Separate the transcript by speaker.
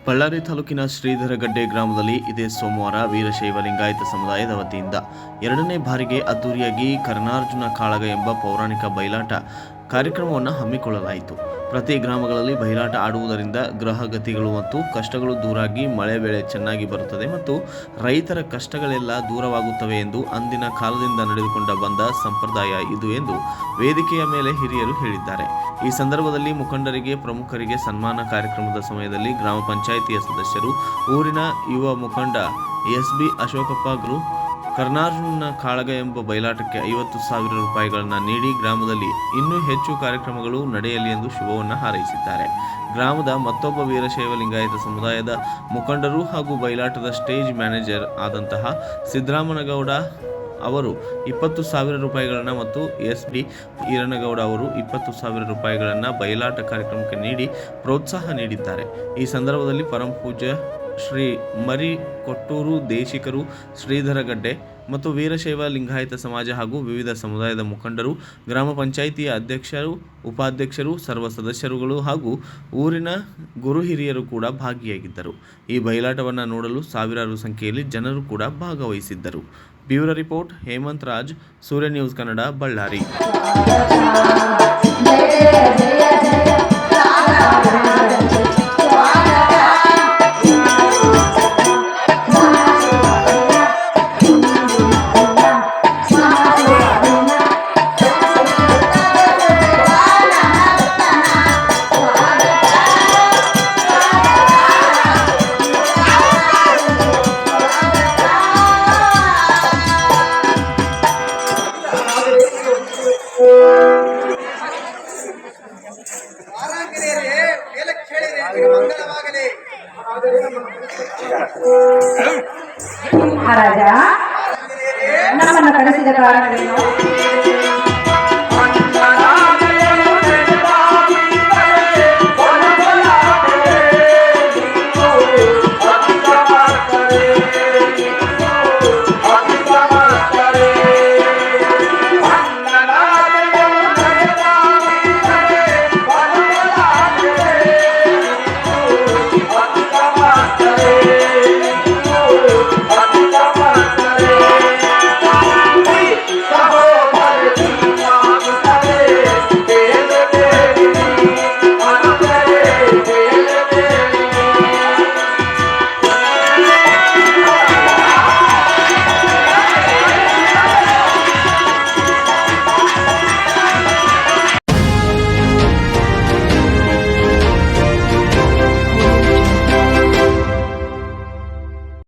Speaker 1: ಬಳ್ಳಾರಿ ತಾಲೂಕಿನ ಶ್ರೀಧರಗಡ್ಡೆ ಗ್ರಾಮದಲ್ಲಿ ಇದೇ ಸೋಮವಾರ ವೀರಶೈವ ಲಿಂಗಾಯತ ಸಮುದಾಯದ ವತಿಯಿಂದ 2ನೇ ಬಾರಿಗೆ ಅದ್ದೂರಿಯಾಗಿ ಕರ್ನಾರ್ಜುನ ಕಾಳಗ ಎಂಬ ಪೌರಾಣಿಕ ಬಯಲಾಟ ಕಾರ್ಯಕ್ರಮವನ್ನು ಹಮ್ಮಿಕೊಳ್ಳಲಾಯಿತು. ಪ್ರತಿ ಗ್ರಾಮಗಳಲ್ಲಿ ಬಯಲಾಟ ಆಡುವುದರಿಂದ ಗ್ರಹಗತಿಗಳು ಮತ್ತು ಕಷ್ಟಗಳು ದೂರಾಗಿ ಮಳೆ ಬೆಳೆ ಚೆನ್ನಾಗಿ ಬರುತ್ತದೆ ಮತ್ತು ರೈತರ ಕಷ್ಟಗಳೆಲ್ಲ ದೂರವಾಗುತ್ತವೆ ಎಂದು ಅಂದಿನ ಕಾಲದಿಂದ ನಡೆದುಕೊಂಡ ಬಂದ ಸಂಪ್ರದಾಯ ಇದು ಎಂದು ವೇದಿಕೆಯ ಮೇಲೆ ಹಿರಿಯರು ಹೇಳಿದ್ದಾರೆ. ಈ ಸಂದರ್ಭದಲ್ಲಿ ಮುಖಂಡರಿಗೆ ಪ್ರಮುಖರಿಗೆ ಸನ್ಮಾನ ಕಾರ್ಯಕ್ರಮದ ಸಮಯದಲ್ಲಿ ಗ್ರಾಮ ಪಂಚಾಯಿತಿಯ ಸದಸ್ಯರು, ಊರಿನ ಯುವ ಮುಖಂಡ ಎಸ್.ಬಿ. ಅಶೋಕಪ್ಪ ಗರು ಕರ್ನಾರ್ಜುನ ಕಾಳಗ ಎಂಬ ಬಯಲಾಟಕ್ಕೆ 50,000 ರೂಪಾಯಿಗಳನ್ನು ನೀಡಿ ಗ್ರಾಮದಲ್ಲಿ ಇನ್ನೂ ಹೆಚ್ಚು ಕಾರ್ಯಕ್ರಮಗಳು ನಡೆಯಲಿ ಎಂದು ಶುಭವನ್ನು ಹಾರೈಸಿದ್ದಾರೆ. ಗ್ರಾಮದ ಮತ್ತೊಬ್ಬ ವೀರಶೈವ ಲಿಂಗಾಯತ ಸಮುದಾಯದ ಮುಖಂಡರು ಹಾಗೂ ಬಯಲಾಟದ ಸ್ಟೇಜ್ ಮ್ಯಾನೇಜರ್ ಆದಂತಹ ಸಿದ್ದರಾಮನಗೌಡ ಅವರು 20,000 ರೂಪಾಯಿಗಳನ್ನು ಮತ್ತು ಎಸ್.ಡಿ. ಈರನಗೌಡ ಅವರು 20,000 ರೂಪಾಯಿಗಳನ್ನು ಬಯಲಾಟ ಕಾರ್ಯಕ್ರಮಕ್ಕೆ ನೀಡಿ ಪ್ರೋತ್ಸಾಹ ನೀಡಿದ್ದಾರೆ. ಈ ಸಂದರ್ಭದಲ್ಲಿ ಪರಮ ಪೂಜ್ಯ ಶ್ರೀ ಮರಿ ಕೊಟ್ಟೂರು ದೇಶಿಕರು, ಶ್ರೀಧರಗಡ್ಡೆ ಮತ್ತು ವೀರಶೈವ ಲಿಂಗಾಯತ ಸಮಾಜ ಹಾಗೂ ವಿವಿಧ ಸಮುದಾಯದ ಮುಖಂಡರು, ಗ್ರಾಮ ಪಂಚಾಯಿತಿಯ ಅಧ್ಯಕ್ಷರು, ಉಪಾಧ್ಯಕ್ಷರು, ಸರ್ವ ಸದಸ್ಯರುಗಳು ಹಾಗೂ ಊರಿನ ಗುರು ಹಿರಿಯರು ಕೂಡ ಭಾಗಿಯಾಗಿದ್ದರು. ಈ ಬಯಲಾಟವನ್ನು ನೋಡಲು ಸಾವಿರಾರು ಸಂಖ್ಯೆಯಲ್ಲಿ ಜನರು ಕೂಡ ಭಾಗವಹಿಸಿದ್ದರು. ಬ್ಯೂರೋ ರಿಪೋರ್ಟ್ ಹೇಮಂತ್ ರಾಜ್, ಸೂರ್ಯ ನ್ಯೂಸ್ ಕನ್ನಡ, ಬಳ್ಳಾರಿ.
Speaker 2: ಮಹಾರಾಜ ನಮ್ಮನ್ನು ಕರೆಸಿದ ಕಾರಣವೇನು?